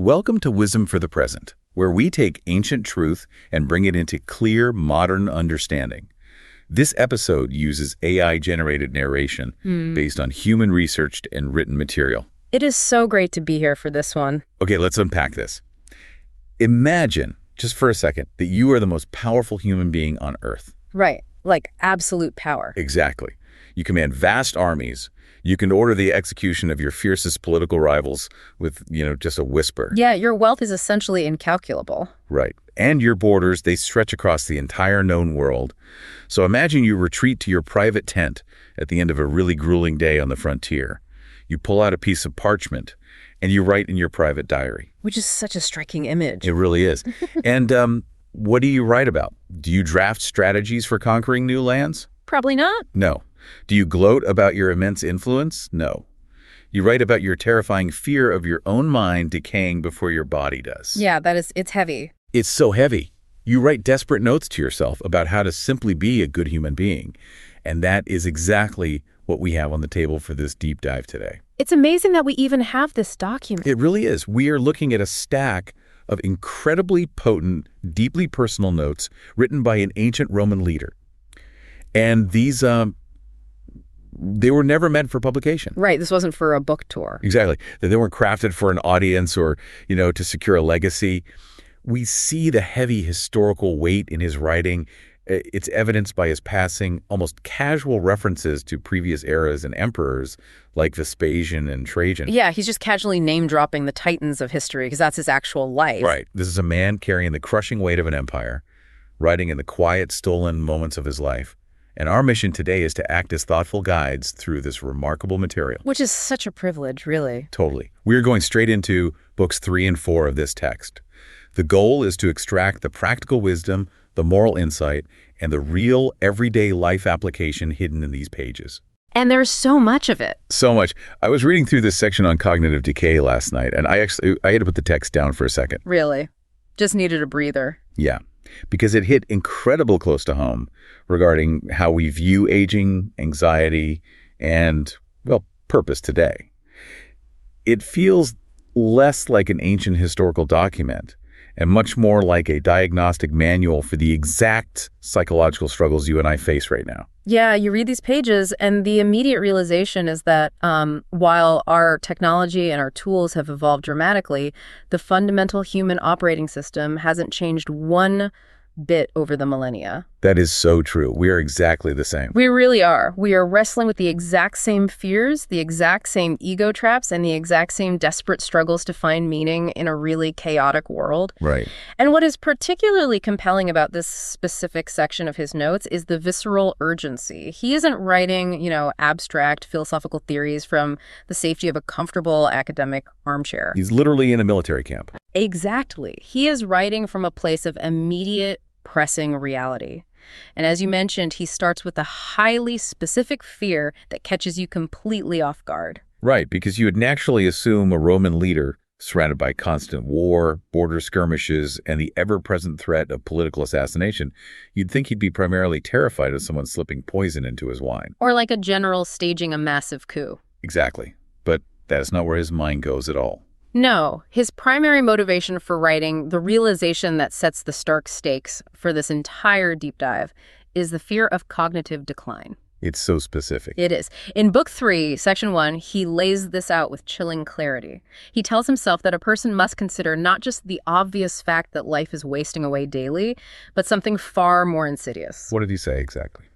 Welcome to Wisdom for the Present, where we take ancient truth and bring it into clear, modern understanding. This episode uses AI-generated narration based on human-researched and written material. It is so great to be here for this one. Okay, let's unpack this. Imagine, just for a second, that you are the most powerful human being on Earth. Right, like absolute power. Exactly. You command vast armies. You can order the execution of your fiercest political rivals with, just a whisper. Yeah, your wealth is essentially incalculable. Right. And your borders, they stretch across the entire known world. So imagine you retreat to your private tent at the end of a really grueling day on the frontier. You pull out a piece of parchment and you write in your private diary. Which is such a striking image. It really is. And what do you write about? Do you draft strategies for conquering new lands? Probably not. No. Do you gloat about your immense influence? No. You write about your terrifying fear of your own mind decaying before your body does. Yeah, it's heavy. It's so heavy. You write desperate notes to yourself about how to simply be a good human being. And that is exactly what we have on the table for this deep dive today. It's amazing that we even have this document. It really is. We are looking at a stack of incredibly potent, deeply personal notes written by an ancient Roman leader. And these they were never meant for publication. Right. This wasn't for a book tour. Exactly. They weren't crafted for an audience or, to secure a legacy. We see the heavy historical weight in his writing. It's evidenced by his passing almost casual references to previous eras and emperors like Vespasian and Trajan. Yeah, he's just casually name-dropping the titans of history because that's his actual life. Right. This is a man carrying the crushing weight of an empire, writing in the quiet, stolen moments of his life. And our mission today is to act as thoughtful guides through this remarkable material. Which is such a privilege, really. Totally. We're going straight into books 3 and 4 of this text. The goal is to extract the practical wisdom, the moral insight, and the real everyday life application hidden in these pages. And there's so much of it. So much. I was reading through this section on cognitive decay last night, and I had to put the text down for a second. Really? Just needed a breather. Yeah, because it hit incredible close to home regarding how we view aging, anxiety, and, purpose today. It feels less like an ancient historical document and much more like a diagnostic manual for the exact psychological struggles you and I face right now. Yeah, you read these pages and the immediate realization is that while our technology and our tools have evolved dramatically, the fundamental human operating system hasn't changed one bit over the millennia. That is so true. We are exactly the same. We really are. We are wrestling with the exact same fears, the exact same ego traps, and the exact same desperate struggles to find meaning in a really chaotic world. Right. And what is particularly compelling about this specific section of his notes is the visceral urgency. He isn't writing, abstract philosophical theories from the safety of a comfortable academic armchair. He's literally in a military camp. Exactly. He is writing from a place of immediate, pressing reality. And as you mentioned, he starts with a highly specific fear that catches you completely off guard. Right, because you would naturally assume a Roman leader surrounded by constant war, border skirmishes, and the ever-present threat of political assassination, you'd think he'd be primarily terrified of someone slipping poison into his wine. Or like a general staging a massive coup. Exactly. But that is not where his mind goes at all. No, his primary motivation for writing, the realization that sets the stark stakes for this entire deep dive, is the fear of cognitive decline. It's so specific. It is. In Book 3, Section 1, he lays this out with chilling clarity. He tells himself that a person must consider not just the obvious fact that life is wasting away daily, but something far more insidious. What did he say exactly?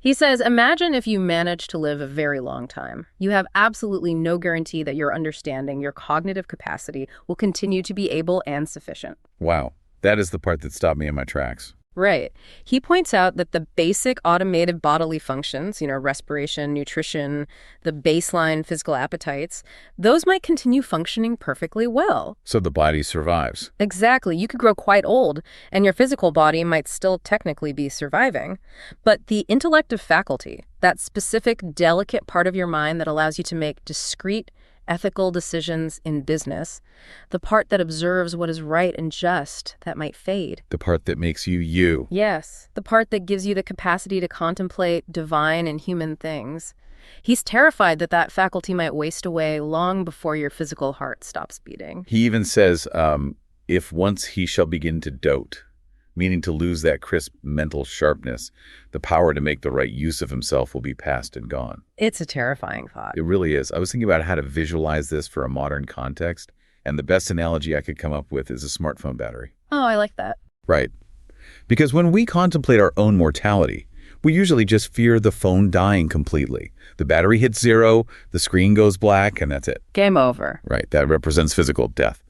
He says, imagine if you manage to live a very long time. You have absolutely no guarantee that your understanding, your cognitive capacity, will continue to be able and sufficient. Wow. That is the part that stopped me in my tracks. Right. He points out that the basic automated bodily functions, respiration, nutrition, the baseline physical appetites, those might continue functioning perfectly well. So the body survives. Exactly. You could grow quite old, and your physical body might still technically be surviving. But the intellective faculty, that specific, delicate part of your mind that allows you to make discrete, ethical decisions in business, the part that observes what is right and just, that might fade. The part that makes you you. Yes, the part that gives you the capacity to contemplate divine and human things. He's terrified that that faculty might waste away long before your physical heart stops beating. He even says, if once he shall begin to dote, meaning to lose that crisp mental sharpness, the power to make the right use of himself will be past and gone. It's a terrifying thought. It really is. I was thinking about how to visualize this for a modern context, and the best analogy I could come up with is a smartphone battery. Oh, I like that. Right. Because when we contemplate our own mortality, we usually just fear the phone dying completely. The battery hits zero, the screen goes black, and that's it. Game over. Right. That represents physical death.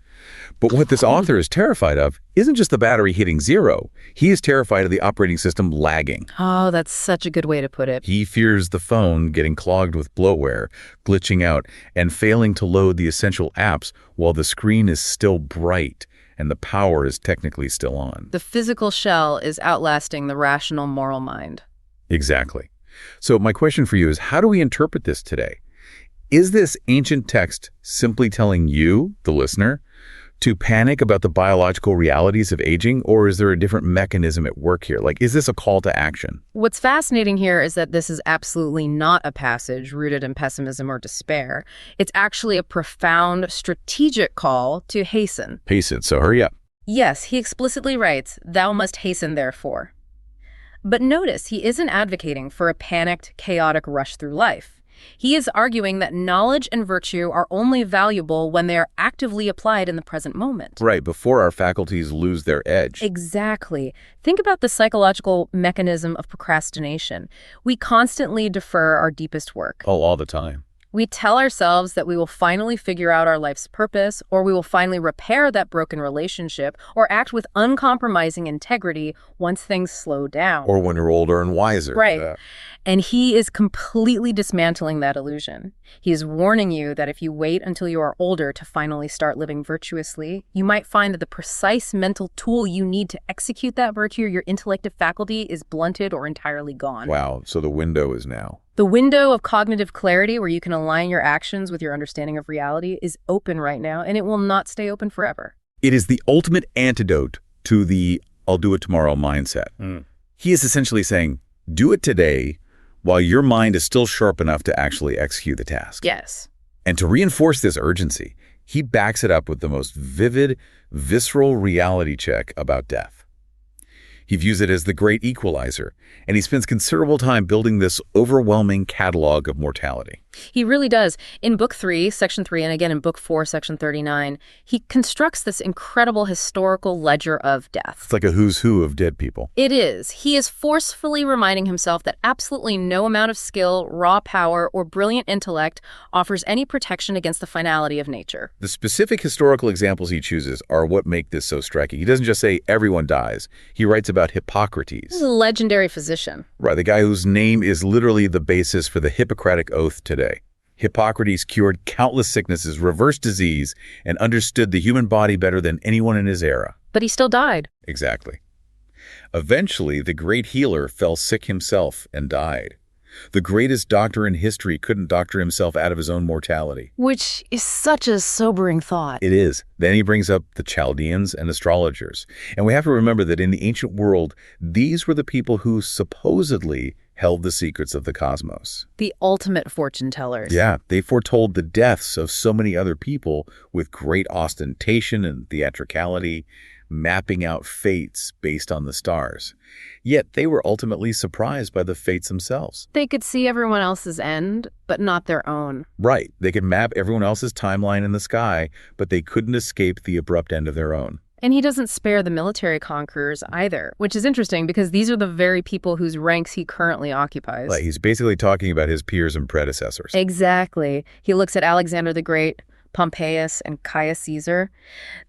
But what this author is terrified of isn't just the battery hitting zero. He is terrified of the operating system lagging. Oh, that's such a good way to put it. He fears the phone getting clogged with bloatware, glitching out, and failing to load the essential apps while the screen is still bright and the power is technically still on. The physical shell is outlasting the rational moral mind. Exactly. So my question for you is, how do we interpret this today? Is this ancient text simply telling you, the listener, to panic about the biological realities of aging, or is there a different mechanism at work here? Like, is this a call to action? What's fascinating here is that this is absolutely not a passage rooted in pessimism or despair. It's actually a profound strategic call to hasten. Hasten, so hurry up. Yes, he explicitly writes, "Thou must hasten, therefore." But notice, he isn't advocating for a panicked, chaotic rush through life. He is arguing that knowledge and virtue are only valuable when they are actively applied in the present moment. Right, before our faculties lose their edge. Exactly. Think about the psychological mechanism of procrastination. We constantly defer our deepest work. Oh, all the time. We tell ourselves that we will finally figure out our life's purpose, or we will finally repair that broken relationship, or act with uncompromising integrity once things slow down. Or when you're older and wiser. Right. And he is completely dismantling that illusion. He is warning you that if you wait until you are older to finally start living virtuously, you might find that the precise mental tool you need to execute that virtue, your intellective faculty, is blunted or entirely gone. Wow, so the window is now. The window of cognitive clarity where you can align your actions with your understanding of reality is open right now, and it will not stay open forever. It is the ultimate antidote to the "I'll do it tomorrow" mindset. He is essentially saying, do it today while your mind is still sharp enough to actually execute the task. Yes. And to reinforce this urgency, he backs it up with the most vivid, visceral reality check about death. He views it as the great equalizer, and he spends considerable time building this overwhelming catalog of mortality. He really does. In Book 3, Section 3, and again in Book 4, Section 39, he constructs this incredible historical ledger of death. It's like a who's who of dead people. It is. He is forcefully reminding himself that absolutely no amount of skill, raw power, or brilliant intellect offers any protection against the finality of nature. The specific historical examples he chooses are what make this so striking. He doesn't just say everyone dies. He writes about Hippocrates. This is a legendary physician. Right, the guy whose name is literally the basis for the Hippocratic Oath today. Hippocrates cured countless sicknesses, reversed disease, and understood the human body better than anyone in his era. But he still died. Exactly. Eventually, the great healer fell sick himself and died. The greatest doctor in history couldn't doctor himself out of his own mortality. Which is such a sobering thought. It is. Then he brings up the Chaldeans and astrologers. And we have to remember that in the ancient world, these were the people who supposedly held the secrets of the cosmos. The ultimate fortune tellers. Yeah, they foretold the deaths of so many other people with great ostentation and theatricality, mapping out fates based on the stars. Yet they were ultimately surprised by the fates themselves. They could see everyone else's end, but not their own. Right. They could map everyone else's timeline in the sky, but they couldn't escape the abrupt end of their own. And he doesn't spare the military conquerors either, which is interesting because these are the very people whose ranks he currently occupies. Like he's basically talking about his peers and predecessors. Exactly. He looks at Alexander the Great, Pompeius, and Caius Caesar.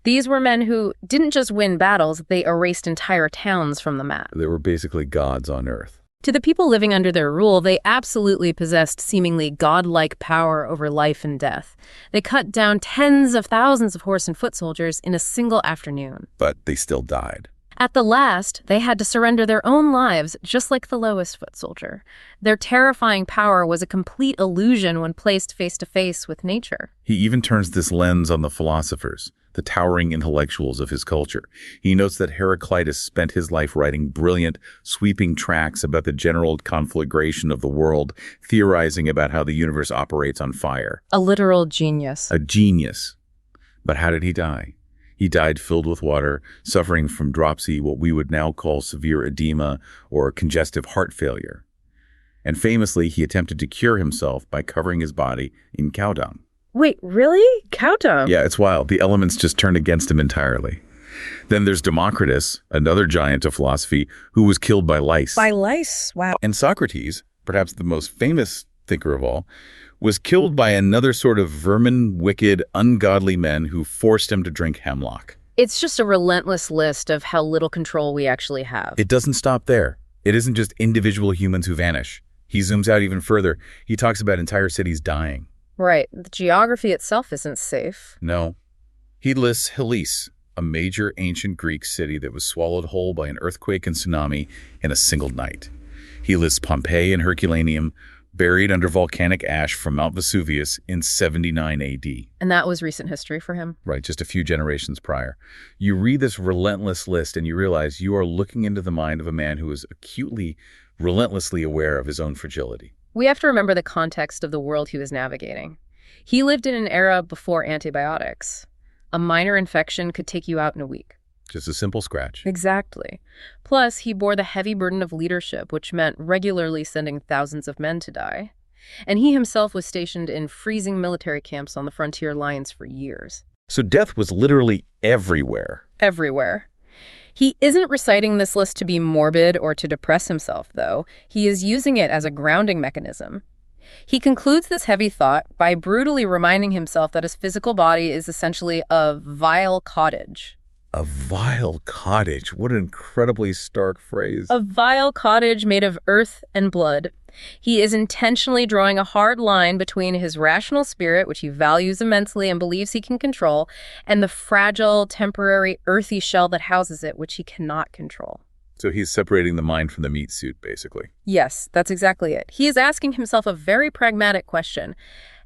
These were men who didn't just win battles, they erased entire towns from the map. They were basically gods on earth. To the people living under their rule, they absolutely possessed seemingly godlike power over life and death. They cut down tens of thousands of horse and foot soldiers in a single afternoon. But they still died. At the last, they had to surrender their own lives, just like the lowest foot soldier. Their terrifying power was a complete illusion when placed face to face with nature. He even turns this lens on the philosophers, the towering intellectuals of his culture. He notes that Heraclitus spent his life writing brilliant, sweeping tracts about the general conflagration of the world, theorizing about how the universe operates on fire. A literal genius. A genius. But how did he die? He died filled with water, suffering from dropsy, what we would now call severe edema or congestive heart failure. And famously, he attempted to cure himself by covering his body in cow dung. Wait, really? Cow dung? Yeah, it's wild. The elements just turned against him entirely. Then there's Democritus, another giant of philosophy, who was killed by lice. By lice? Wow. And Socrates, perhaps the most famous thinker of all, was killed by another sort of vermin, wicked, ungodly men who forced him to drink hemlock. It's just a relentless list of how little control we actually have. It doesn't stop there. It isn't just individual humans who vanish. He zooms out even further. He talks about entire cities dying. Right. The geography itself isn't safe. No. He lists Hellas, a major ancient Greek city that was swallowed whole by an earthquake and tsunami in a single night. He lists Pompeii and Herculaneum, buried under volcanic ash from Mount Vesuvius in 79 AD. And that was recent history for him. Right, just a few generations prior. You read this relentless list and you realize you are looking into the mind of a man who is acutely, relentlessly aware of his own fragility. We have to remember the context of the world he was navigating. He lived in an era before antibiotics. A minor infection could take you out in a week. Just a simple scratch. Exactly. Plus, he bore the heavy burden of leadership, which meant regularly sending thousands of men to die. And he himself was stationed in freezing military camps on the frontier lines for years. So death was literally everywhere. Everywhere. He isn't reciting this list to be morbid or to depress himself, though. He is using it as a grounding mechanism. He concludes this heavy thought by brutally reminding himself that his physical body is essentially a vile cottage. A vile cottage. What an incredibly stark phrase. A vile cottage made of earth and blood. He is intentionally drawing a hard line between his rational spirit, which he values immensely and believes he can control, and the fragile, temporary, earthy shell that houses it, which he cannot control. So he's separating the mind from the meat suit, basically. Yes, that's exactly it. He is asking himself a very pragmatic question.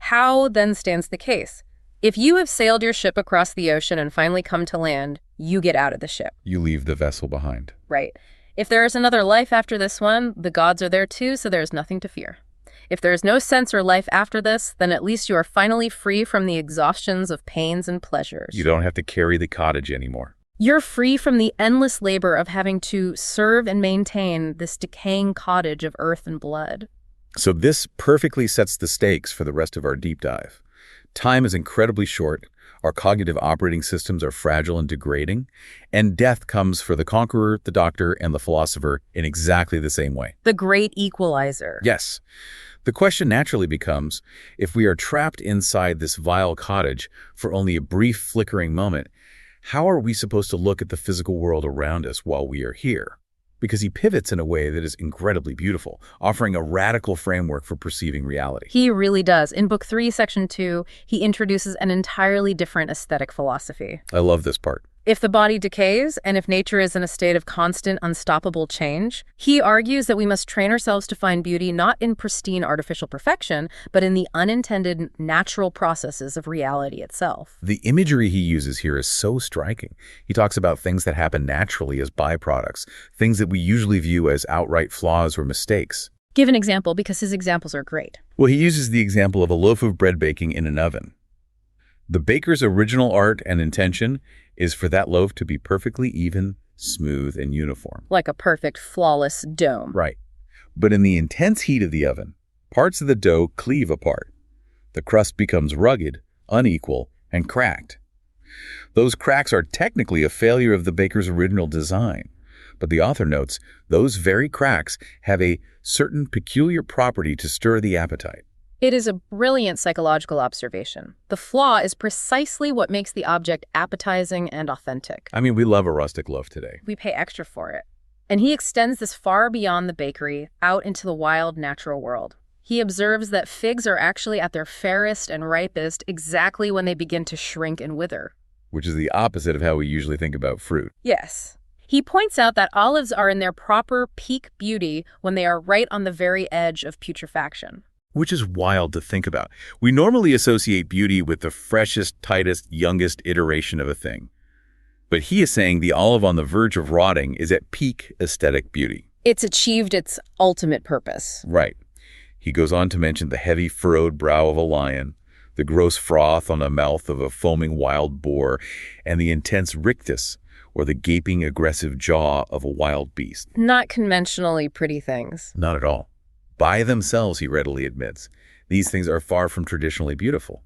How then stands the case? If you have sailed your ship across the ocean and finally come to land, you get out of the ship. You leave the vessel behind. Right. If there is another life after this one, the gods are there too, so there is nothing to fear. If there is no sense or life after this, then at least you are finally free from the exhaustions of pains and pleasures. You don't have to carry the cottage anymore. You're free from the endless labor of having to serve and maintain this decaying cottage of earth and blood. So this perfectly sets the stakes for the rest of our deep dive. Time is incredibly short, our cognitive operating systems are fragile and degrading, and death comes for the conqueror, the doctor, and the philosopher in exactly the same way. The great equalizer. Yes. The question naturally becomes, if we are trapped inside this vile cottage for only a brief flickering moment, how are we supposed to look at the physical world around us while we are here? Because he pivots in a way that is incredibly beautiful, offering a radical framework for perceiving reality. He really does. In Book 3, Section 2, he introduces an entirely different aesthetic philosophy. I love this part. If the body decays, and if nature is in a state of constant, unstoppable change, he argues that we must train ourselves to find beauty not in pristine artificial perfection, but in the unintended natural processes of reality itself. The imagery he uses here is so striking. He talks about things that happen naturally as byproducts, things that we usually view as outright flaws or mistakes. Give an example, because his examples are great. Well, he uses the example of a loaf of bread baking in an oven. The baker's original art and intention is for that loaf to be perfectly even, smooth, and uniform. Like a perfect, flawless dome. Right. But in the intense heat of the oven, parts of the dough cleave apart. The crust becomes rugged, unequal, and cracked. Those cracks are technically a failure of the baker's original design. But the author notes those very cracks have a certain peculiar property to stir the appetite. It is a brilliant psychological observation. The flaw is precisely what makes the object appetizing and authentic. I mean, we love a rustic loaf today. We pay extra for it. And he extends this far beyond the bakery, out into the wild, natural world. He observes that figs are actually at their fairest and ripest exactly when they begin to shrink and wither. Which is the opposite of how we usually think about fruit. Yes. He points out that olives are in their proper peak beauty when they are right on the very edge of putrefaction. which is wild to think about. We normally associate beauty with the freshest, tightest, youngest iteration of a thing. But he is saying the olive on the verge of rotting is at peak aesthetic beauty. It's achieved its ultimate purpose. Right. He goes on to mention the heavy furrowed brow of a lion, the gross froth on the mouth of a foaming wild boar, and the intense rictus, or the gaping aggressive jaw of a wild beast. Not conventionally pretty things. Not at all. By themselves, he readily admits, these things are far from traditionally beautiful.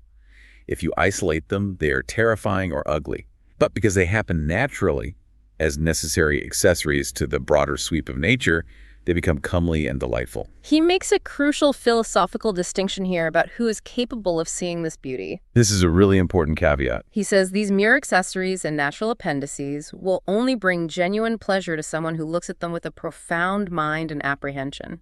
If you isolate them, they are terrifying or ugly. But because they happen naturally, as necessary accessories to the broader sweep of nature, they become comely and delightful. He makes a crucial philosophical distinction here about who is capable of seeing this beauty. This is a really important caveat. He says these mere accessories and natural appendices will only bring genuine pleasure to someone who looks at them with a profound mind and apprehension.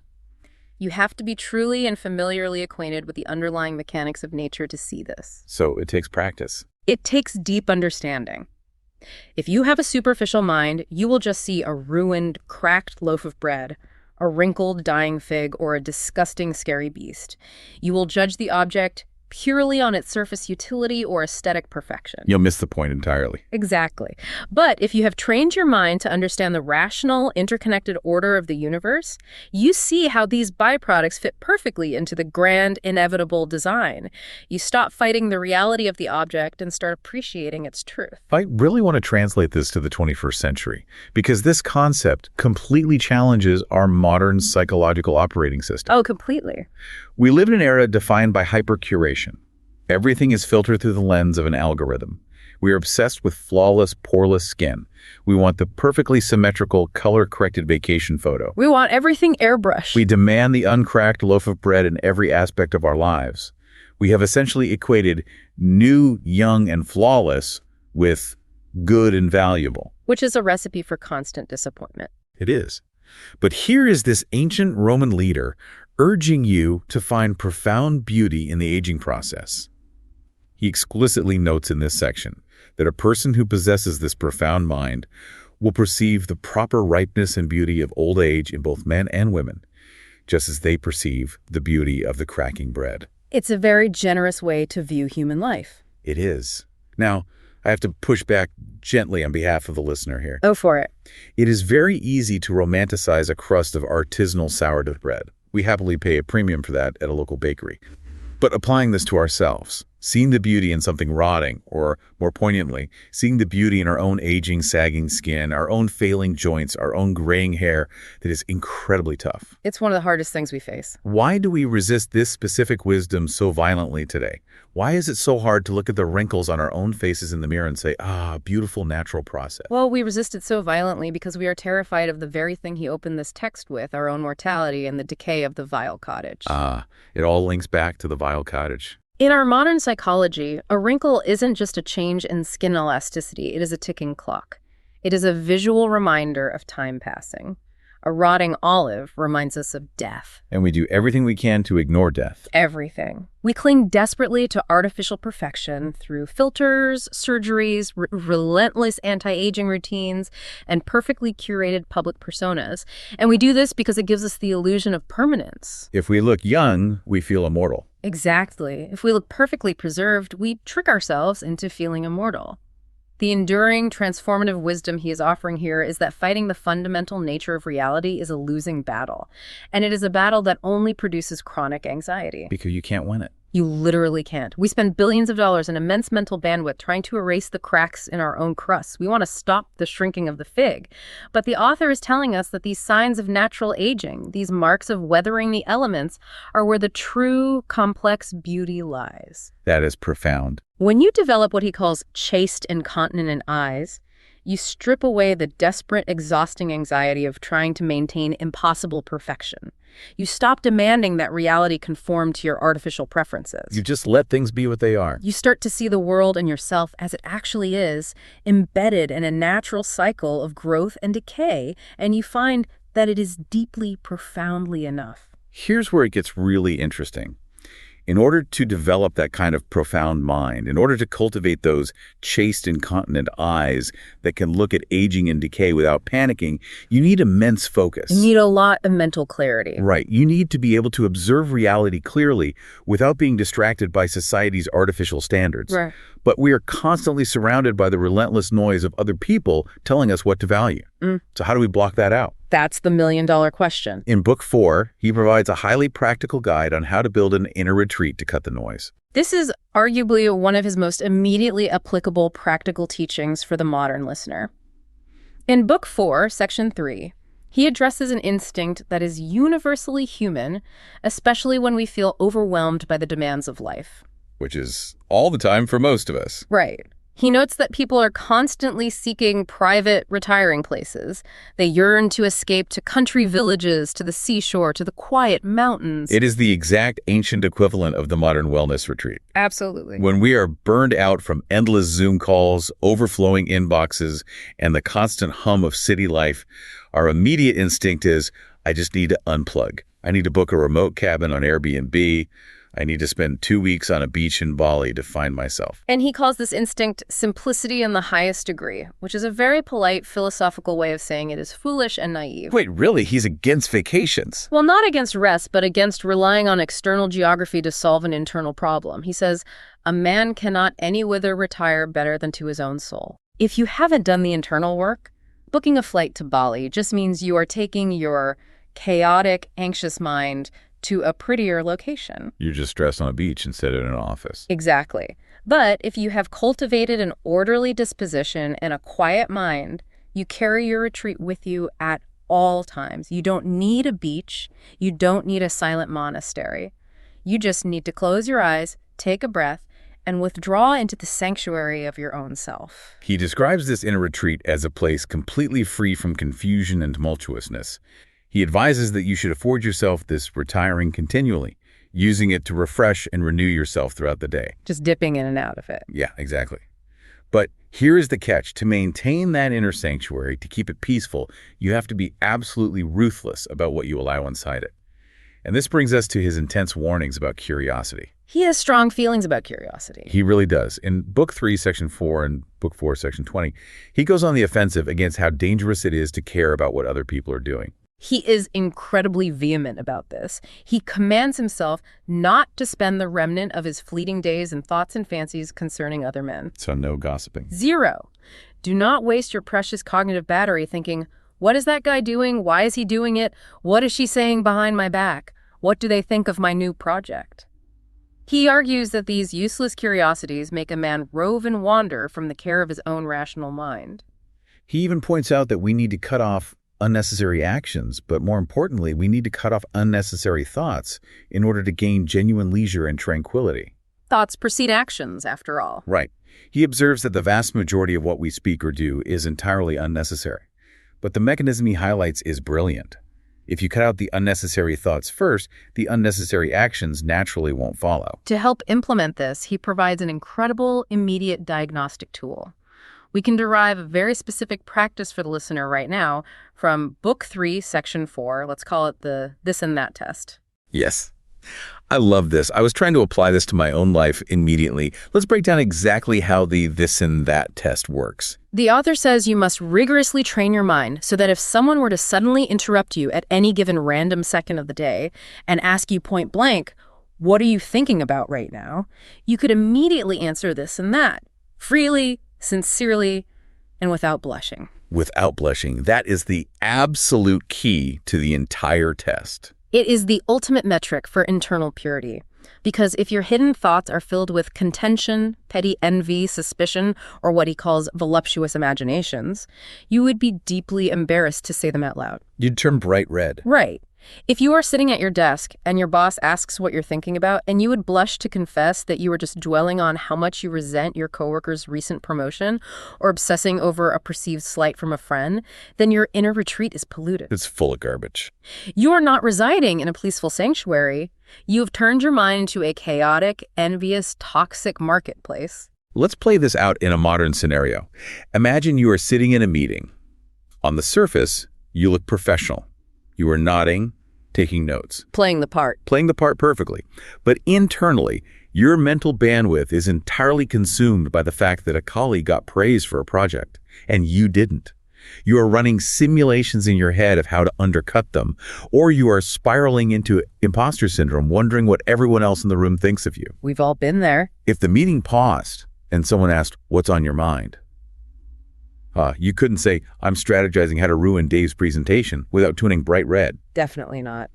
You have to be truly and familiarly acquainted with the underlying mechanics of nature to see this. So it takes practice. It takes deep understanding. If you have a superficial mind, you will just see a ruined, cracked loaf of bread, a wrinkled, dying fig, or a disgusting, scary beast. You will judge the object purely on its surface utility or aesthetic perfection. You'll miss the point entirely. Exactly. But if you have trained your mind to understand the rational, interconnected order of the universe, you see how these byproducts fit perfectly into the grand, inevitable design. You stop fighting the reality of the object and start appreciating its truth. I really want to translate this to the 21st century, because this concept completely challenges our modern psychological operating system. Oh, completely. We live in an era defined by hypercuration. Everything is filtered through the lens of an algorithm. We are obsessed with flawless, poreless skin. We want the perfectly symmetrical, color-corrected vacation photo. We want everything airbrushed. We demand the uncracked loaf of bread in every aspect of our lives. We have essentially equated new, young, and flawless with good and valuable. Which is a recipe for constant disappointment. It is. But here is this ancient Roman leader urging you to find profound beauty in the aging process. He explicitly notes in this section that a person who possesses this profound mind will perceive the proper ripeness and beauty of old age in both men and women, just as they perceive the beauty of the cracking bread. It's a very generous way to view human life. It is. Now, I have to push back gently on behalf of the listener here. Oh, for it. It is very easy to romanticize a crust of artisanal sourdough bread. We happily pay a premium for that at a local bakery. But applying this to ourselves, seeing the beauty in something rotting, or more poignantly, seeing the beauty in our own aging, sagging skin, our own failing joints, our own graying hair, that is incredibly tough. It's one of the hardest things we face. Why do we resist this specific wisdom so violently today? Why is it so hard to look at the wrinkles on our own faces in the mirror and say, beautiful natural process? Well, we resist it so violently because we are terrified of the very thing he opened this text with, our own mortality and the decay of the vile cottage. It all links back to the vile cottage. In our modern psychology, a wrinkle isn't just a change in skin elasticity, it is a ticking clock. It is a visual reminder of time passing. A rotting olive reminds us of death. And we do everything we can to ignore death. Everything. We cling desperately to artificial perfection through filters, surgeries, relentless anti-aging routines, and perfectly curated public personas. And we do this because it gives us the illusion of permanence. If we look young, we feel immortal. Exactly. If we look perfectly preserved, we trick ourselves into feeling immortal. The enduring, transformative wisdom he is offering here is that fighting the fundamental nature of reality is a losing battle. And it is a battle that only produces chronic anxiety. Because you can't win it. You literally can't. We spend billions of dollars and immense mental bandwidth trying to erase the cracks in our own crusts. We want to stop the shrinking of the fig. But the author is telling us that these signs of natural aging, these marks of weathering the elements, are where the true, complex beauty lies. That is profound. When you develop what he calls chaste, incontinent eyes, you strip away the desperate, exhausting anxiety of trying to maintain impossible perfection. You stop demanding that reality conform to your artificial preferences. You just let things be what they are. You start to see the world and yourself as it actually is, embedded in a natural cycle of growth and decay, and you find that it is deeply, profoundly enough. Here's where it gets really interesting. In order to develop that kind of profound mind, in order to cultivate those chaste, incontinent eyes that can look at aging and decay without panicking, you need immense focus. You need a lot of mental clarity. Right. You need to be able to observe reality clearly without being distracted by society's artificial standards. Right. But we are constantly surrounded by the relentless noise of other people telling us what to value. So how do we block that out? That's the million-dollar question. In Book 4, he provides a highly practical guide on how to build an inner retreat to cut the noise. This is arguably one of his most immediately applicable practical teachings for the modern listener. In Book 4, Section 3, he addresses an instinct that is universally human, especially when we feel overwhelmed by the demands of life. Which is all the time for most of us. Right. He notes that people are constantly seeking private retiring places. They yearn to escape to country villages, to the seashore, to the quiet mountains. It is the exact ancient equivalent of the modern wellness retreat. Absolutely. When we are burned out from endless Zoom calls, overflowing inboxes, and the constant hum of city life, our immediate instinct is, I just need to unplug. I need to book a remote cabin on Airbnb. I need to spend 2 weeks on a beach in Bali to find myself. And he calls this instinct simplicity in the highest degree, which is a very polite philosophical way of saying it is foolish and naive. Wait, really? He's against vacations? Well, not against rest, but against relying on external geography to solve an internal problem. He says, a man cannot anywhither retire better than to his own soul. If you haven't done the internal work, booking a flight to Bali just means you are taking your chaotic, anxious mind to a prettier location. You're just stressed on a beach instead of in an office. Exactly. But if you have cultivated an orderly disposition and a quiet mind, you carry your retreat with you at all times. You don't need a beach. You don't need a silent monastery. You just need to close your eyes, take a breath, and withdraw into the sanctuary of your own self. He describes this inner retreat as a place completely free from confusion and tumultuousness. He advises that you should afford yourself this retiring continually, using it to refresh and renew yourself throughout the day. Just dipping in and out of it. Yeah, exactly. But here is the catch. To maintain that inner sanctuary, to keep it peaceful, you have to be absolutely ruthless about what you allow inside it. And this brings us to his intense warnings about curiosity. He has strong feelings about curiosity. He really does. In Book 3, Section 4, and Book 4, Section 20, he goes on the offensive against how dangerous it is to care about what other people are doing. He is incredibly vehement about this. He commands himself not to spend the remnant of his fleeting days in thoughts and fancies concerning other men. So no gossiping. 0. Do not waste your precious cognitive battery thinking, what is that guy doing? Why is he doing it? What is she saying behind my back? What do they think of my new project? He argues that these useless curiosities make a man rove and wander from the care of his own rational mind. He even points out that we need to cut off unnecessary actions, but more importantly, we need to cut off unnecessary thoughts in order to gain genuine leisure and tranquility. Thoughts precede actions, after all. Right. He observes that the vast majority of what we speak or do is entirely unnecessary. But the mechanism he highlights is brilliant. If you cut out the unnecessary thoughts first, the unnecessary actions naturally won't follow. To help implement this, he provides an incredible immediate diagnostic tool. We can derive a very specific practice for the listener right now from Book 3, Section 4. Let's call it the this and that test. Yes. I love this. I was trying to apply this to my own life immediately. Let's break down exactly how the this and that test works. The author says you must rigorously train your mind so that if someone were to suddenly interrupt you at any given random second of the day and ask you point blank, what are you thinking about right now? You could immediately answer this and that, freely, sincerely, and without blushing. Without blushing. That is the absolute key to the entire test. It is the ultimate metric for internal purity. Because if your hidden thoughts are filled with contention, petty envy, suspicion, or what he calls voluptuous imaginations, you would be deeply embarrassed to say them out loud. You'd turn bright red. Right. If you are sitting at your desk and your boss asks what you're thinking about, and you would blush to confess that you were just dwelling on how much you resent your coworker's recent promotion or obsessing over a perceived slight from a friend, then your inner retreat is polluted. It's full of garbage. You are not residing in a peaceful sanctuary. You have turned your mind into a chaotic, envious, toxic marketplace. Let's play this out in a modern scenario. Imagine you are sitting in a meeting. On the surface, you look professional. You are nodding, taking notes, Playing the part. playing the part perfectly. But internally, your mental bandwidth is entirely consumed by the fact that a colleague got praise for a project, and you didn't. You are running simulations in your head of how to undercut them, or you are spiraling into imposter syndrome, wondering what everyone else in the room thinks of you. We've all been there. If the meeting paused and someone asked, "What's on your mind?" You couldn't say, "I'm strategizing how to ruin Dave's presentation," without tuning bright red. Definitely not.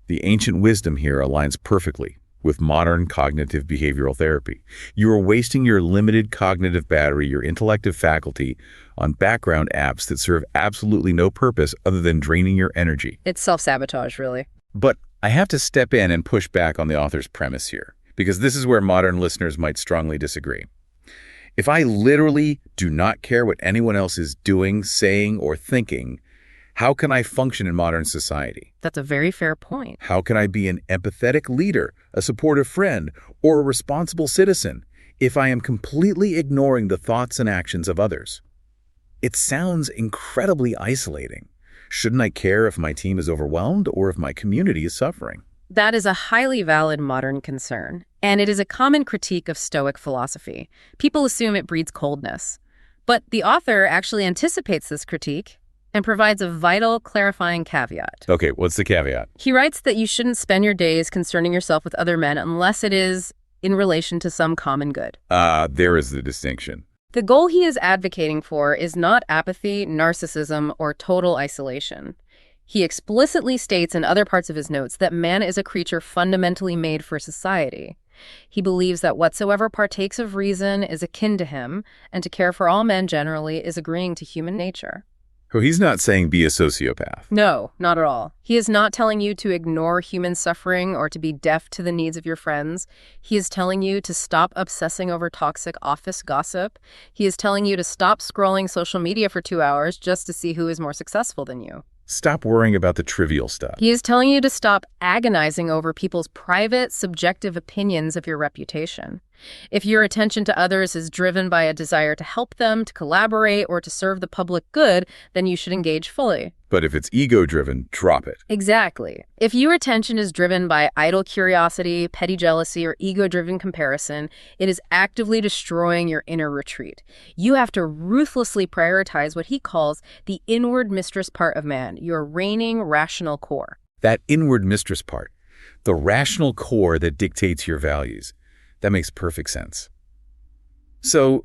The ancient wisdom here aligns perfectly with modern cognitive behavioral therapy. You are wasting your limited cognitive battery, your intellective faculty, on background apps that serve absolutely no purpose other than draining your energy. It's self-sabotage, really. But I have to step in and push back on the author's premise here, because this is where modern listeners might strongly disagree. If I literally do not care what anyone else is doing, saying, or thinking, how can I function in modern society? That's a very fair point. How can I be an empathetic leader, a supportive friend, or a responsible citizen if I am completely ignoring the thoughts and actions of others? It sounds incredibly isolating. Shouldn't I care if my team is overwhelmed or if my community is suffering? That is a highly valid modern concern, and it is a common critique of Stoic philosophy. People assume it breeds coldness. But the author actually anticipates this critique and provides a vital, clarifying caveat. Okay, what's the caveat? He writes that you shouldn't spend your days concerning yourself with other men unless it is in relation to some common good. There is the distinction. The goal he is advocating for is not apathy, narcissism, or total isolation. He explicitly states in other parts of his notes that man is a creature fundamentally made for society. He believes that whatsoever partakes of reason is akin to him, and to care for all men generally is agreeing to human nature. So he's not saying be a sociopath. No, not at all. He is not telling you to ignore human suffering or to be deaf to the needs of your friends. He is telling you to stop obsessing over toxic office gossip. He is telling you to stop scrolling social media for 2 hours just to see who is more successful than you. Stop worrying about the trivial stuff. He is telling you to stop agonizing over people's private, subjective opinions of your reputation. If your attention to others is driven by a desire to help them, to collaborate, or to serve the public good, then you should engage fully. But if it's ego-driven, drop it. Exactly. If your attention is driven by idle curiosity, petty jealousy, or ego-driven comparison, it is actively destroying your inner retreat. You have to ruthlessly prioritize what he calls the inward mistress part of man, your reigning rational core. That inward mistress part, the rational core that dictates your values. That makes perfect sense. So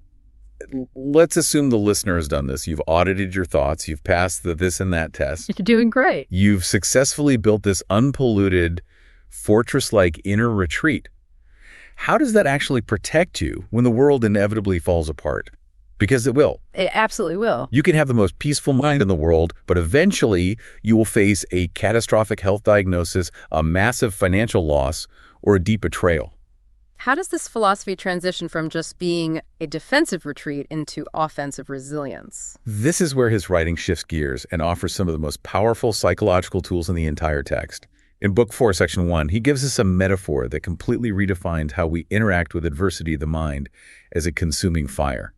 let's assume the listener has done this. You've audited your thoughts. You've passed the this and that test. You're doing great. You've successfully built this unpolluted, fortress-like inner retreat. How does that actually protect you when the world inevitably falls apart? Because it will. It absolutely will. You can have the most peaceful mind in the world, but eventually you will face a catastrophic health diagnosis, a massive financial loss, or a deep betrayal. How does this philosophy transition from just being a defensive retreat into offensive resilience? This is where his writing shifts gears and offers some of the most powerful psychological tools in the entire text. In Book 4, Section 1, he gives us a metaphor that completely redefines how we interact with adversity of the mind as a consuming fire.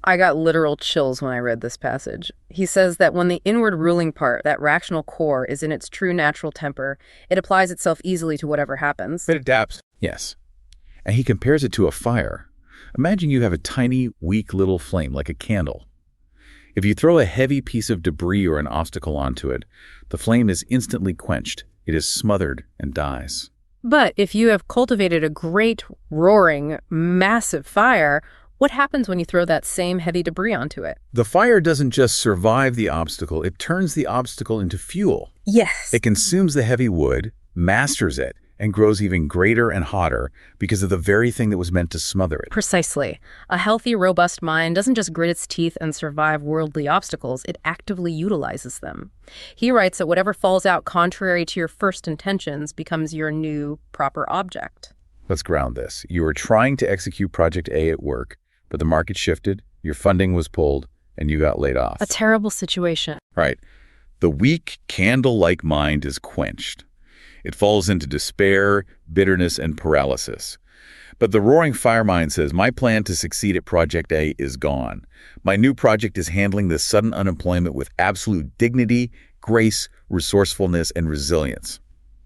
I got literal chills when I read this passage. He says that when the inward ruling part, that rational core, is in its true natural temper, it applies itself easily to whatever happens. It adapts. Yes. And he compares it to a fire. Imagine you have a tiny, weak little flame, like a candle. If you throw a heavy piece of debris or an obstacle onto it, the flame is instantly quenched. It is smothered and dies. But if you have cultivated a great, roaring, massive fire, what happens when you throw that same heavy debris onto it? The fire doesn't just survive the obstacle, it turns the obstacle into fuel. Yes. It consumes the heavy wood, masters it, and grows even greater and hotter because of the very thing that was meant to smother it. Precisely. A healthy, robust mind doesn't just grit its teeth and survive worldly obstacles, it actively utilizes them. He writes that whatever falls out contrary to your first intentions becomes your new proper object. Let's ground this. You were trying to execute Project A at work, but the market shifted, your funding was pulled, and you got laid off. A terrible situation. Right. The weak, candle-like mind is quenched. It falls into despair, bitterness, and paralysis. But the roaring fire mind says, my plan to succeed at Project A is gone. My new project is handling this sudden unemployment with absolute dignity, grace, resourcefulness, and resilience.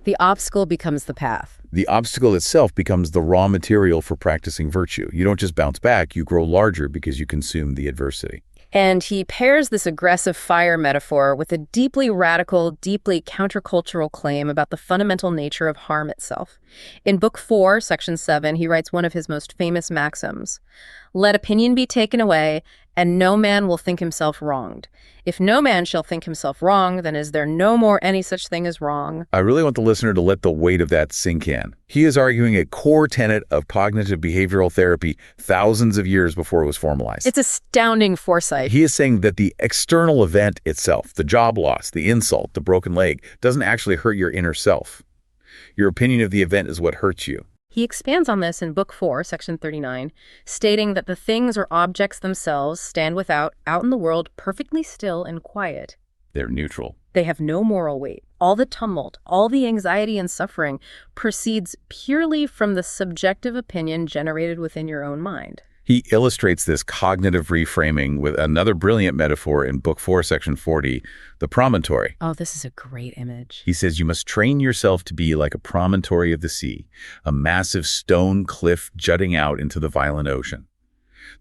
The obstacle becomes the path. The obstacle itself becomes the raw material for practicing virtue. You don't just bounce back, you grow larger because you consume the adversity. And he pairs this aggressive fire metaphor with a deeply radical, deeply countercultural claim about the fundamental nature of harm itself. In Book 4, Section 7, he writes one of his most famous maxims: "Let opinion be taken away, and no man will think himself wronged. If no man shall think himself wrong, then is there no more any such thing as wrong." I really want the listener to let the weight of that sink in. He is arguing a core tenet of cognitive behavioral therapy thousands of years before it was formalized. It's astounding foresight. He is saying that the external event itself, the job loss, the insult, the broken leg, doesn't actually hurt your inner self. Your opinion of the event is what hurts you. He expands on this in Book 4, Section 39, stating that the things or objects themselves stand without, out in the world, perfectly still and quiet. They're neutral. They have no moral weight. All the tumult, all the anxiety and suffering proceeds purely from the subjective opinion generated within your own mind. He illustrates this cognitive reframing with another brilliant metaphor in Book 4, Section 40, the promontory. Oh, this is a great image. He says you must train yourself to be like a promontory of the sea, a massive stone cliff jutting out into the violent ocean.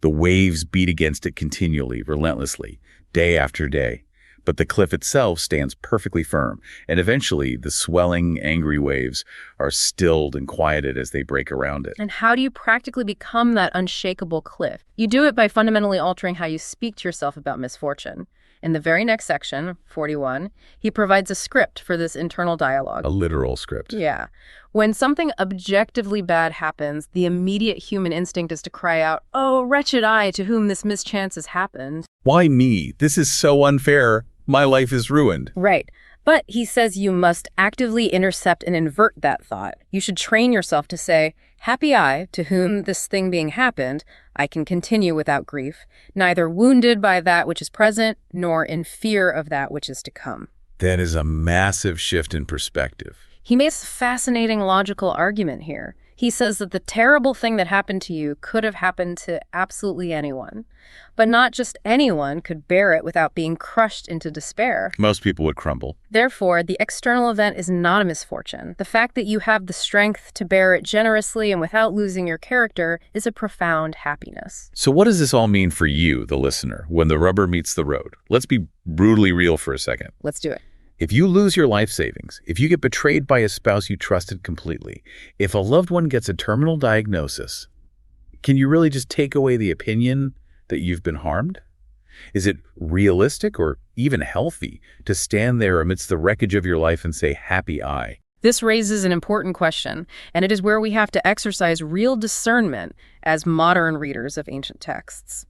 The waves beat against it continually, relentlessly, day after day. But the cliff itself stands perfectly firm, and eventually the swelling, angry waves are stilled and quieted as they break around it. And how do you practically become that unshakable cliff? You do it by fundamentally altering how you speak to yourself about misfortune. In the very next section, 41, he provides a script for this internal dialogue. A literal script. Yeah. When something objectively bad happens, the immediate human instinct is to cry out, "Oh, wretched I, to whom this mischance has happened." Why me? This is so unfair. My life is ruined. Right. But he says you must actively intercept and invert that thought. You should train yourself to say, "Happy I, to whom this thing being happened, I can continue without grief, neither wounded by that which is present, nor in fear of that which is to come." That is a massive shift in perspective. He makes a fascinating logical argument here. He says that the terrible thing that happened to you could have happened to absolutely anyone. But not just anyone could bear it without being crushed into despair. Most people would crumble. Therefore, the external event is not a misfortune. The fact that you have the strength to bear it generously and without losing your character is a profound happiness. So what does this all mean for you, the listener, when the rubber meets the road? Let's be brutally real for a second. Let's do it. If you lose your life savings, if you get betrayed by a spouse you trusted completely, if a loved one gets a terminal diagnosis, can you really just take away the opinion that you've been harmed? Is it realistic or even healthy to stand there amidst the wreckage of your life and say, "Happy I"? This raises an important question, and it is where we have to exercise real discernment as modern readers of ancient texts.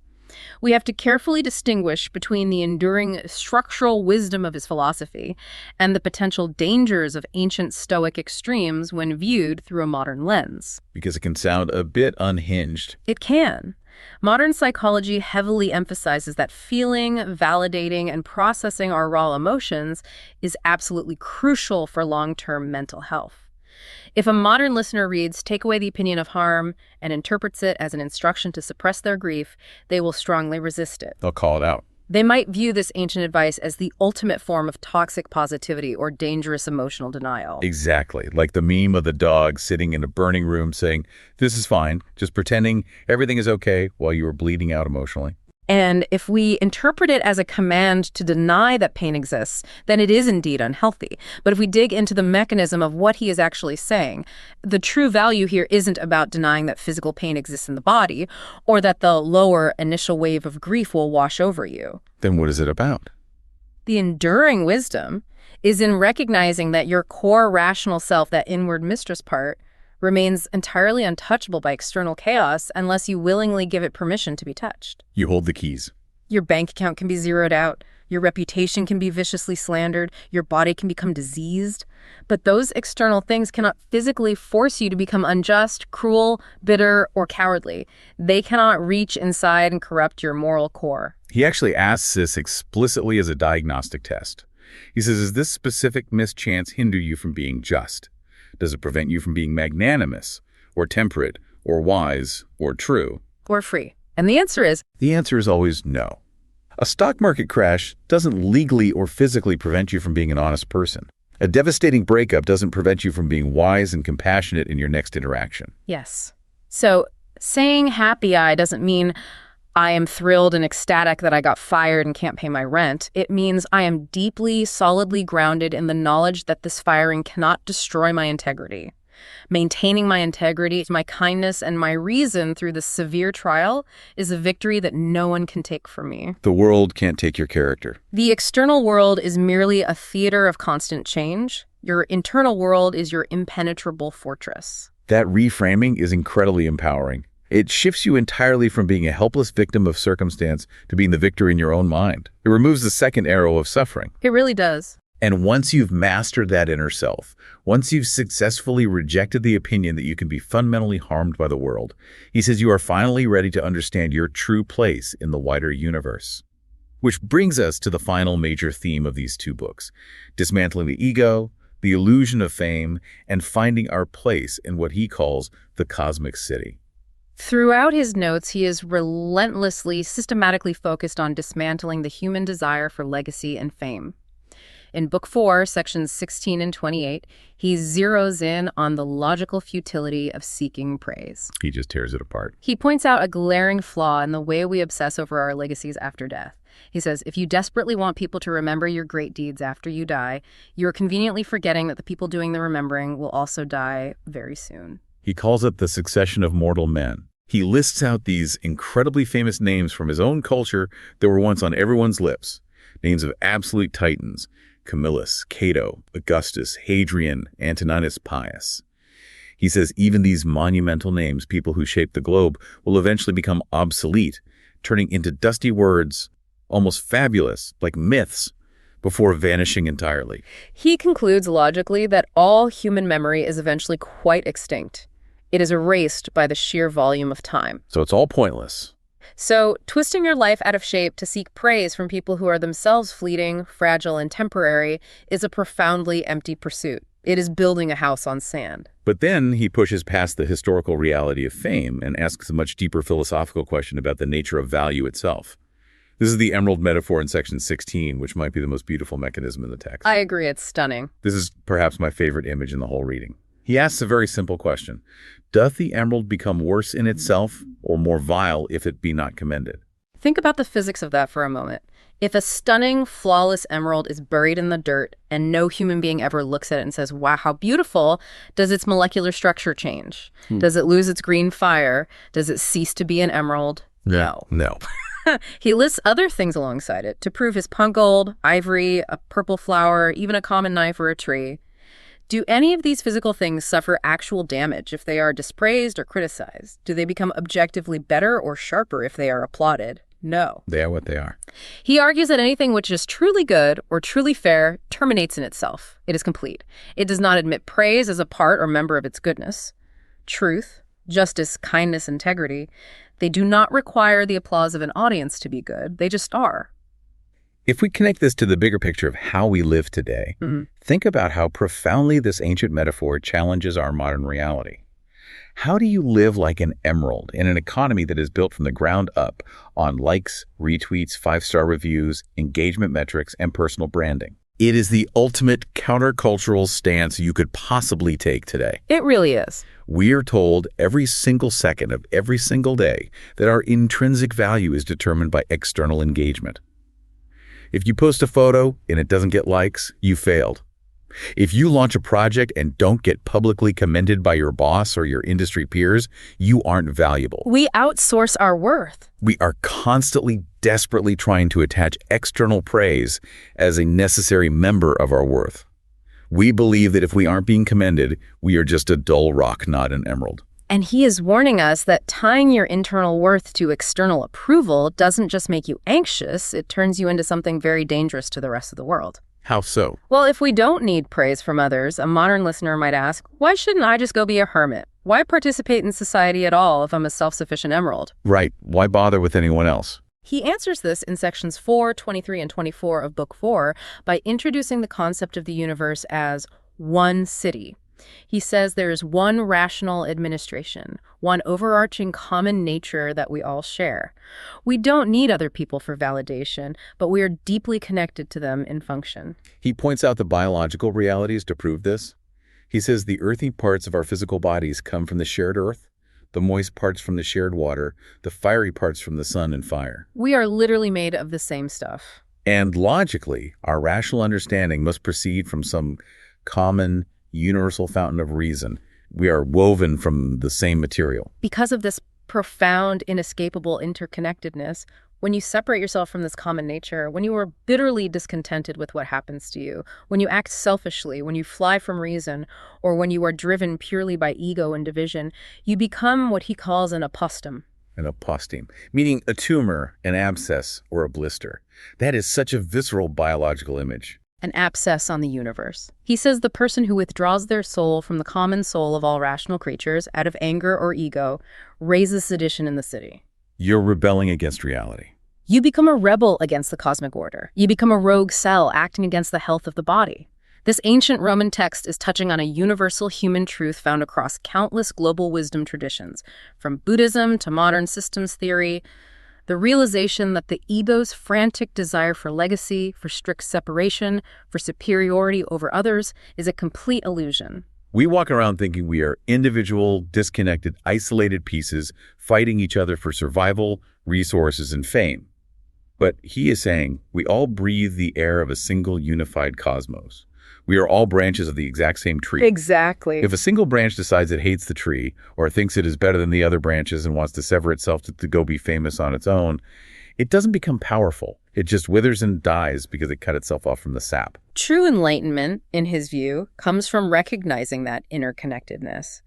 We have to carefully distinguish between the enduring structural wisdom of his philosophy and the potential dangers of ancient Stoic extremes when viewed through a modern lens. Because it can sound a bit unhinged. It can. Modern psychology heavily emphasizes that feeling, validating, and processing our raw emotions is absolutely crucial for long-term mental health. If a modern listener reads "Take away the opinion of harm" and interprets it as an instruction to suppress their grief, they will strongly resist it. They'll call it out. They might view this ancient advice as the ultimate form of toxic positivity or dangerous emotional denial. Exactly. Like the meme of the dog sitting in a burning room saying, "This is fine," just pretending everything is okay while you were bleeding out emotionally. And if we interpret it as a command to deny that pain exists, then it is indeed unhealthy. But if we dig into the mechanism of what he is actually saying, the true value here isn't about denying that physical pain exists in the body or that the lower initial wave of grief will wash over you. Then what is it about? The enduring wisdom is in recognizing that your core rational self, that inward mistress part, remains entirely untouchable by external chaos unless you willingly give it permission to be touched. You hold the keys. Your bank account can be zeroed out, your reputation can be viciously slandered, your body can become diseased. But those external things cannot physically force you to become unjust, cruel, bitter, or cowardly. They cannot reach inside and corrupt your moral core. He actually asks this explicitly as a diagnostic test. He says, does this specific mischance hinder you from being just? Does it prevent you from being magnanimous, or temperate, or wise, or true? Or free? And the answer is always no. A stock market crash doesn't legally or physically prevent you from being an honest person. A devastating breakup doesn't prevent you from being wise and compassionate in your next interaction. Yes. So saying happy eye doesn't mean I am thrilled and ecstatic that I got fired and can't pay my rent. It means I am deeply, solidly grounded in the knowledge that this firing cannot destroy my integrity. Maintaining my integrity, my kindness, and my reason through this severe trial is a victory that no one can take from me. The world can't take your character. The external world is merely a theater of constant change. Your internal world is your impenetrable fortress. That reframing is incredibly empowering. It shifts you entirely from being a helpless victim of circumstance to being the victor in your own mind. It removes the second arrow of suffering. It really does. And once you've mastered that inner self, once you've successfully rejected the opinion that you can be fundamentally harmed by the world, he says you are finally ready to understand your true place in the wider universe. Which brings us to the final major theme of these two books: dismantling the ego, the illusion of fame, and finding our place in what he calls the cosmic city. Throughout his notes, he is relentlessly, systematically focused on dismantling the human desire for legacy and fame. In Book 4, sections 16 and 28, he zeroes in on the logical futility of seeking praise. He just tears it apart. He points out a glaring flaw in the way we obsess over our legacies after death. He says, if you desperately want people to remember your great deeds after you die, you're conveniently forgetting that the people doing the remembering will also die very soon. He calls it the succession of mortal men. He lists out these incredibly famous names from his own culture that were once on everyone's lips. Names of absolute titans: Camillus, Cato, Augustus, Hadrian, Antoninus Pius. He says even these monumental names, people who shaped the globe, will eventually become obsolete, turning into dusty words, almost fabulous, like myths, before vanishing entirely. He concludes logically that all human memory is eventually quite extinct. It is erased by the sheer volume of time. So it's all pointless. So, twisting your life out of shape to seek praise from people who are themselves fleeting, fragile, and temporary is a profoundly empty pursuit. It is building a house on sand. But then he pushes past the historical reality of fame and asks a much deeper philosophical question about the nature of value itself. This is the emerald metaphor in section 16, which might be the most beautiful mechanism in the text. I agree, it's stunning. This is perhaps my favorite image in the whole reading. He asks a very simple question: doth the emerald become worse in itself, or more vile if it be not commended? Think about the physics of that for a moment. If a stunning, flawless emerald is buried in the dirt and no human being ever looks at it and says, wow, how beautiful, does its molecular structure change? Does it lose its green fire? Does it cease to be an emerald? No. No. He lists other things alongside it to prove his punk gold, ivory, a purple flower, even a common knife or a tree. Do any of these physical things suffer actual damage if they are dispraised or criticized? Do they become objectively better or sharper if they are applauded? No. They are what they are. He argues that anything which is truly good or truly fair terminates in itself. It is complete. It does not admit praise as a part or member of its goodness. Truth, justice, kindness, integrity, they do not require the applause of an audience to be good. They just are. If we connect this to the bigger picture of how we live today, think about how profoundly this ancient metaphor challenges our modern reality. How do you live like an emerald in an economy that is built from the ground up on likes, retweets, 5-star reviews, engagement metrics, and personal branding? It is the ultimate countercultural stance you could possibly take today. It really is. We are told every single second of every single day that our intrinsic value is determined by external engagement. If you post a photo and it doesn't get likes, you failed. If you launch a project and don't get publicly commended by your boss or your industry peers, you aren't valuable. We outsource our worth. We are constantly, desperately trying to attach external praise as a necessary member of our worth. We believe that if we aren't being commended, we are just a dull rock, not an emerald. And he is warning us that tying your internal worth to external approval doesn't just make you anxious, it turns you into something very dangerous to the rest of the world. How so? Well, if we don't need praise from others, a modern listener might ask, why shouldn't I just go be a hermit? Why participate in society at all if I'm a self-sufficient emerald? Right. Why bother with anyone else? He answers this in sections 4, 23, and 24 of Book 4 by introducing the concept of the universe as one city. He says there is one rational administration, one overarching common nature that we all share. We don't need other people for validation, but we are deeply connected to them in function. He points out the biological realities to prove this. He says the earthy parts of our physical bodies come from the shared earth, the moist parts from the shared water, the fiery parts from the sun and fire. We are literally made of the same stuff. And logically, our rational understanding must proceed from some common, universal fountain of reason. We are woven from the same material. Because of this profound, inescapable interconnectedness, when you separate yourself from this common nature, when you are bitterly discontented with what happens to you, when you act selfishly, when you fly from reason, or when you are driven purely by ego and division, you become what he calls an aposteme. An aposteme, meaning a tumor, an abscess, or a blister. That is such a visceral biological image. An abscess on the universe. He says the person who withdraws their soul from the common soul of all rational creatures out of anger or ego raises sedition in the city. You're rebelling against reality. You become a rebel against the cosmic order. You become a rogue cell acting against the health of the body. This ancient Roman text is touching on a universal human truth found across countless global wisdom traditions, from Buddhism to modern systems theory. The realization that the ego's frantic desire for legacy, for strict separation, for superiority over others is a complete illusion. We walk around thinking we are individual, disconnected, isolated pieces fighting each other for survival, resources, and fame. But he is saying we all breathe the air of a single unified cosmos. We are all branches of the exact same tree. Exactly. If a single branch decides it hates the tree or thinks it is better than the other branches and wants to sever itself to go be famous on its own, it doesn't become powerful. It just withers and dies because it cut itself off from the sap. True enlightenment, in his view, comes from recognizing that interconnectedness.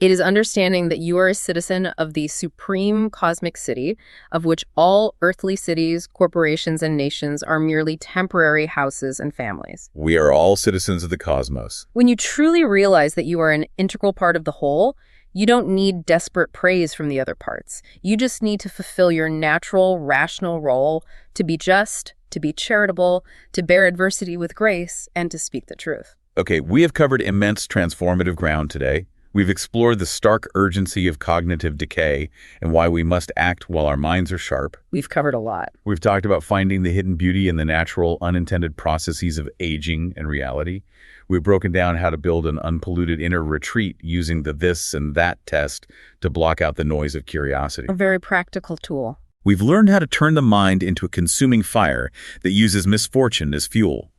It is understanding that you are a citizen of the supreme cosmic city, of which all earthly cities, corporations, and nations are merely temporary houses and families. We are all citizens of the cosmos. When you truly realize that you are an integral part of the whole, you don't need desperate praise from the other parts. You just need to fulfill your natural, rational role to be just, to be charitable, to bear adversity with grace, and to speak the truth. Okay, we have covered immense transformative ground today. We've explored the stark urgency of cognitive decay and why we must act while our minds are sharp. We've covered a lot. We've talked about finding the hidden beauty in the natural, unintended processes of aging and reality. We've broken down how to build an unpolluted inner retreat using the this and that test to block out the noise of curiosity. A very practical tool. We've learned how to turn the mind into a consuming fire that uses misfortune as fuel,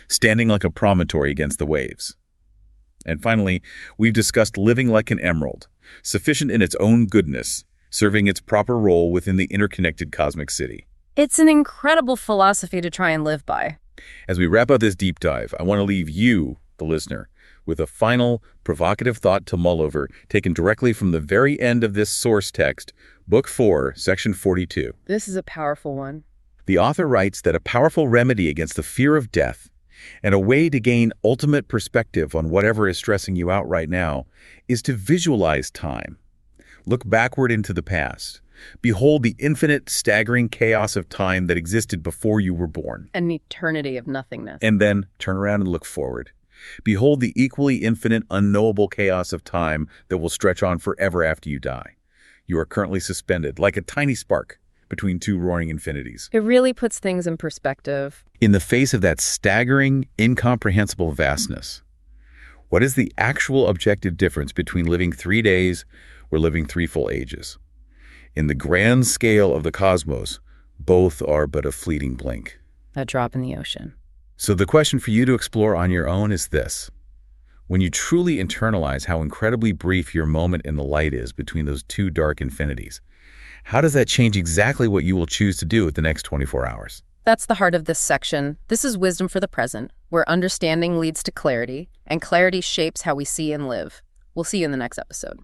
standing like a promontory against the waves. And finally, we've discussed living like an emerald, sufficient in its own goodness, serving its proper role within the interconnected cosmic city. It's an incredible philosophy to try and live by. As we wrap up this deep dive, I want to leave you, the listener, with a final, provocative thought to mull over, taken directly from the very end of this source text, Book 4, Section 42. This is a powerful one. The author writes that a powerful remedy against the fear of death and a way to gain ultimate perspective on whatever is stressing you out right now is to visualize time. Look backward into the past. Behold the infinite, staggering chaos of time that existed before you were born. An eternity of nothingness. And then turn around and look forward. Behold the equally infinite, unknowable chaos of time that will stretch on forever after you die. You are currently suspended, like a tiny spark, between two roaring infinities. It really puts things in perspective. In the face of that staggering, incomprehensible vastness, what is the actual objective difference between living 3 days or living 3 full ages? In the grand scale of the cosmos, both are but a fleeting blink. A drop in the ocean. So the question for you to explore on your own is this. When you truly internalize how incredibly brief your moment in the light is between those two dark infinities, how does that change exactly what you will choose to do with the next 24 hours? That's the heart of this section. This is wisdom for the present, where understanding leads to clarity, and clarity shapes how we see and live. We'll see you in the next episode.